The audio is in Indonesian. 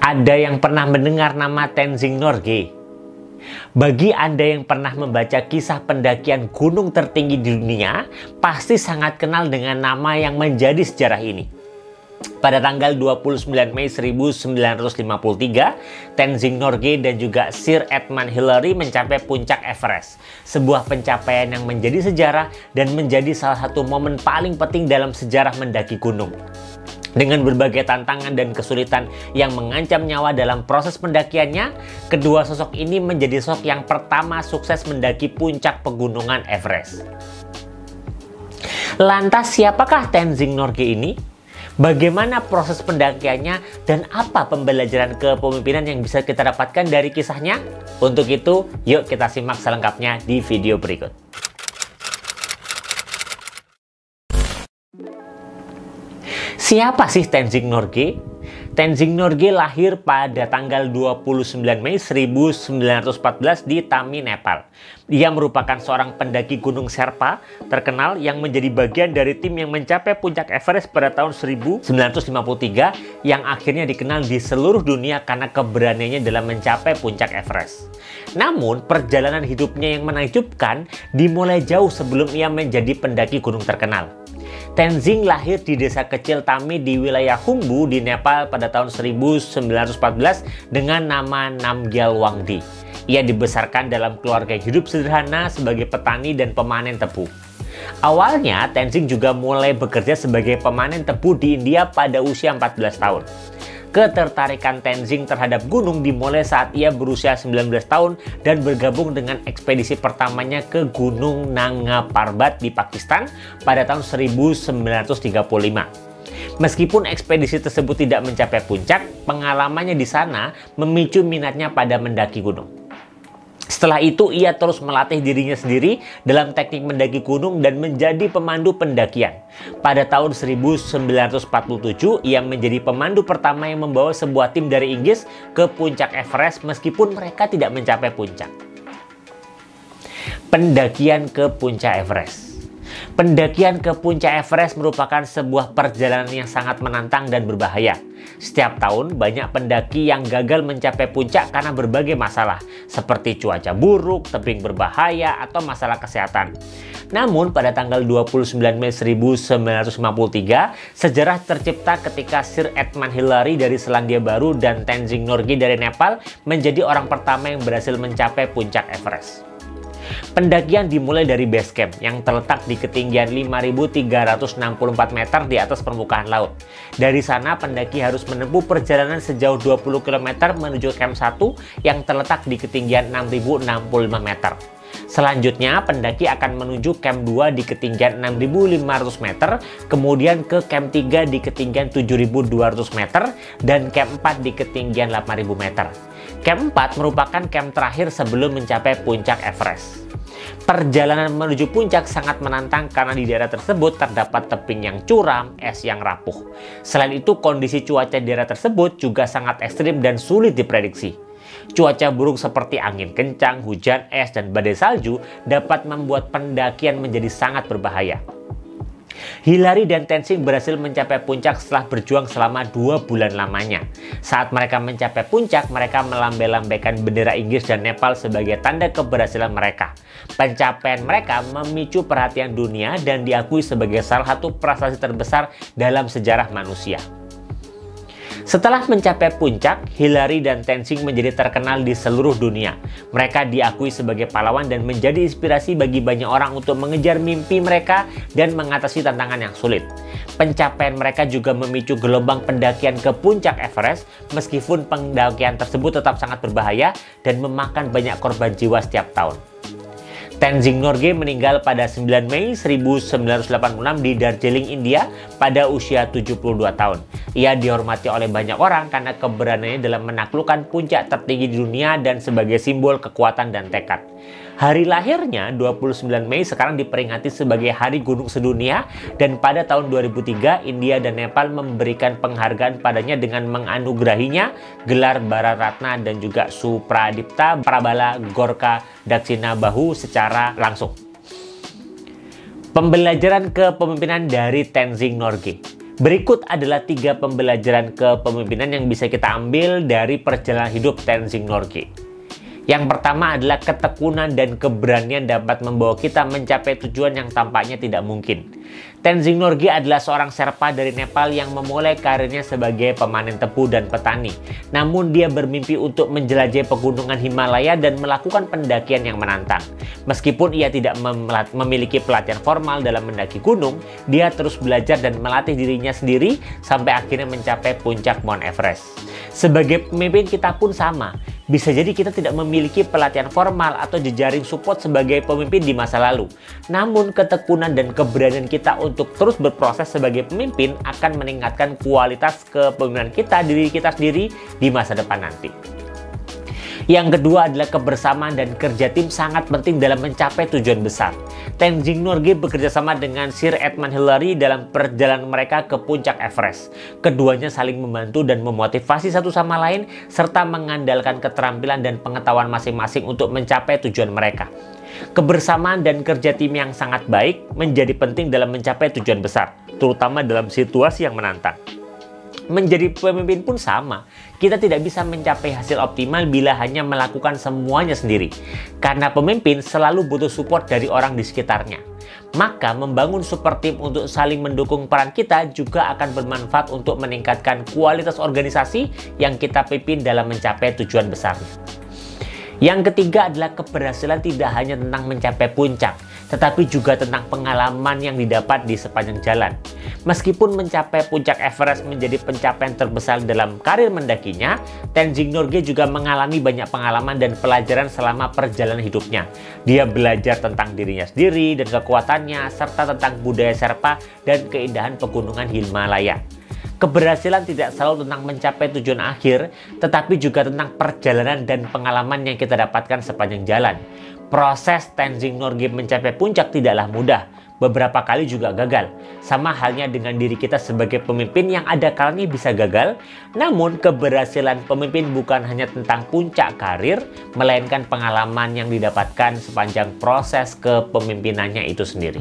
Ada yang pernah mendengar nama Tenzing Norgay? Bagi Anda yang pernah membaca kisah pendakian gunung tertinggi di dunia, pasti sangat kenal dengan nama yang menjadi sejarah ini. Pada tanggal 29 Mei 1953, Tenzing Norgay dan juga Sir Edmund Hillary mencapai puncak Everest. Sebuah pencapaian yang menjadi sejarah dan menjadi salah satu momen paling penting dalam sejarah mendaki gunung. Dengan berbagai tantangan dan kesulitan yang mengancam nyawa dalam proses pendakiannya, kedua sosok ini menjadi sosok yang pertama sukses mendaki puncak pegunungan Everest. Lantas siapakah Tenzing Norgay ini? Bagaimana proses pendakiannya dan apa pembelajaran kepemimpinan yang bisa kita dapatkan dari kisahnya? Untuk itu, yuk kita simak selengkapnya di video berikut. Siapa sih Tenzing Norgay? Tenzing Norgay lahir pada tanggal 29 Mei 1914 di Thami, Nepal. Ia merupakan seorang pendaki gunung Sherpa terkenal yang menjadi bagian dari tim yang mencapai puncak Everest pada tahun 1953 yang akhirnya dikenal di seluruh dunia karena keberaniannya dalam mencapai puncak Everest. Namun, perjalanan hidupnya yang menakjubkan dimulai jauh sebelum ia menjadi pendaki gunung terkenal. Tenzing lahir di desa kecil Thami di wilayah Khumbu di Nepal pada tahun 1914 dengan nama Namgyal Wangdi. Ia dibesarkan dalam keluarga yang hidup sederhana sebagai petani dan pemanen tebu. Awalnya, Tenzing juga mulai bekerja sebagai pemanen tebu di India pada usia 14 tahun. Ketertarikan Tenzing terhadap gunung dimulai saat ia berusia 19 tahun dan bergabung dengan ekspedisi pertamanya ke Gunung Nanga Parbat di Pakistan pada tahun 1935. Meskipun ekspedisi tersebut tidak mencapai puncak, pengalamannya di sana memicu minatnya pada mendaki gunung. Setelah itu, ia terus melatih dirinya sendiri dalam teknik mendaki gunung dan menjadi pemandu pendakian. Pada tahun 1947, ia menjadi pemandu pertama yang membawa sebuah tim dari Inggris ke puncak Everest meskipun mereka tidak mencapai puncak. Pendakian ke puncak Everest. Pendakian ke puncak Everest merupakan sebuah perjalanan yang sangat menantang dan berbahaya. Setiap tahun, banyak pendaki yang gagal mencapai puncak karena berbagai masalah, seperti cuaca buruk, tebing berbahaya, atau masalah kesehatan. Namun, pada tanggal 29 Mei 1953, sejarah tercipta ketika Sir Edmund Hillary dari Selandia Baru dan Tenzing Norgay dari Nepal menjadi orang pertama yang berhasil mencapai puncak Everest. Pendakian dimulai dari base camp yang terletak di ketinggian 5.364 meter di atas permukaan laut. Dari sana, pendaki harus menempuh perjalanan sejauh 20 km menuju camp 1 yang terletak di ketinggian 6.065 meter. Selanjutnya, pendaki akan menuju camp 2 di ketinggian 6.500 meter, kemudian ke camp 3 di ketinggian 7.200 meter, dan camp 4 di ketinggian 8.000 meter. Camp 4 merupakan camp terakhir sebelum mencapai puncak Everest. Perjalanan menuju puncak sangat menantang karena di daerah tersebut terdapat tebing yang curam, es yang rapuh. Selain itu, kondisi cuaca di daerah tersebut juga sangat ekstrim dan sulit diprediksi. Cuaca buruk seperti angin kencang, hujan es, dan badai salju dapat membuat pendakian menjadi sangat berbahaya. Hillary dan Tenzing berhasil mencapai puncak setelah berjuang selama 2 bulan lamanya. Saat mereka mencapai puncak, mereka melambai-lambaikan bendera Inggris dan Nepal sebagai tanda keberhasilan mereka. Pencapaian mereka memicu perhatian dunia dan diakui sebagai salah satu prestasi terbesar dalam sejarah manusia. Setelah mencapai puncak, Hillary dan Tenzing menjadi terkenal di seluruh dunia. Mereka diakui sebagai pahlawan dan menjadi inspirasi bagi banyak orang untuk mengejar mimpi mereka dan mengatasi tantangan yang sulit. Pencapaian mereka juga memicu gelombang pendakian ke puncak Everest, meskipun pendakian tersebut tetap sangat berbahaya dan memakan banyak korban jiwa setiap tahun. Tenzing Norgay meninggal pada 9 Mei 1986 di Darjeeling, India pada usia 72 tahun. Ia dihormati oleh banyak orang karena keberaniannya dalam menaklukkan puncak tertinggi di dunia dan sebagai simbol kekuatan dan tekad. Hari lahirnya 29 Mei sekarang diperingati sebagai Hari Gunung Sedunia dan pada tahun 2003 India dan Nepal memberikan penghargaan padanya dengan menganugerahinya gelar Bharat-Ratna dan juga Supradipta Prabala Gorkha Dakshina Bahu secara langsung. Pembelajaran kepemimpinan dari Tenzing Norgay. Berikut adalah 3 pembelajaran kepemimpinan yang bisa kita ambil dari perjalanan hidup Tenzing Norgay. Yang pertama adalah ketekunan dan keberanian dapat membawa kita mencapai tujuan yang tampaknya tidak mungkin. Tenzing Norgay adalah seorang Sherpa dari Nepal yang memulai karirnya sebagai pemanen tebu dan petani. Namun dia bermimpi untuk menjelajahi pegunungan Himalaya dan melakukan pendakian yang menantang. Meskipun ia tidak memiliki pelatihan formal dalam mendaki gunung, dia terus belajar dan melatih dirinya sendiri sampai akhirnya mencapai puncak Mount Everest. Sebagai pemimpin kita pun sama. Bisa jadi kita tidak memiliki pelatihan formal atau jejaring support sebagai pemimpin di masa lalu. Namun ketekunan dan keberanian kita untuk terus berproses sebagai pemimpin akan meningkatkan kualitas kepemimpinan kita, diri kita sendiri di masa depan nanti. Yang kedua adalah kebersamaan dan kerja tim sangat penting dalam mencapai tujuan besar. Tenzing Norgay bekerja sama dengan Sir Edmund Hillary dalam perjalanan mereka ke puncak Everest. Keduanya saling membantu dan memotivasi satu sama lain, serta mengandalkan keterampilan dan pengetahuan masing-masing untuk mencapai tujuan mereka. Kebersamaan dan kerja tim yang sangat baik menjadi penting dalam mencapai tujuan besar, terutama dalam situasi yang menantang. Menjadi pemimpin pun sama. Kita tidak bisa mencapai hasil optimal bila hanya melakukan semuanya sendiri. Karena pemimpin selalu butuh support dari orang di sekitarnya. Maka membangun super team untuk saling mendukung peran kita juga akan bermanfaat untuk meningkatkan kualitas organisasi yang kita pimpin dalam mencapai tujuan besarnya. Yang ketiga adalah keberhasilan tidak hanya tentang mencapai puncak, tetapi juga tentang pengalaman yang didapat di sepanjang jalan. Meskipun mencapai puncak Everest menjadi pencapaian terbesar dalam karir mendakinya, Tenzing Norgay juga mengalami banyak pengalaman dan pelajaran selama perjalanan hidupnya. Dia belajar tentang dirinya sendiri dan kekuatannya, serta tentang budaya Sherpa dan keindahan pegunungan Himalaya. Keberhasilan tidak selalu tentang mencapai tujuan akhir, tetapi juga tentang perjalanan dan pengalaman yang kita dapatkan sepanjang jalan. Proses Tenzing Norgay mencapai puncak tidaklah mudah, beberapa kali juga gagal. Sama halnya dengan diri kita sebagai pemimpin yang ada kalanya bisa gagal, namun keberhasilan pemimpin bukan hanya tentang puncak karir, melainkan pengalaman yang didapatkan sepanjang proses kepemimpinannya itu sendiri.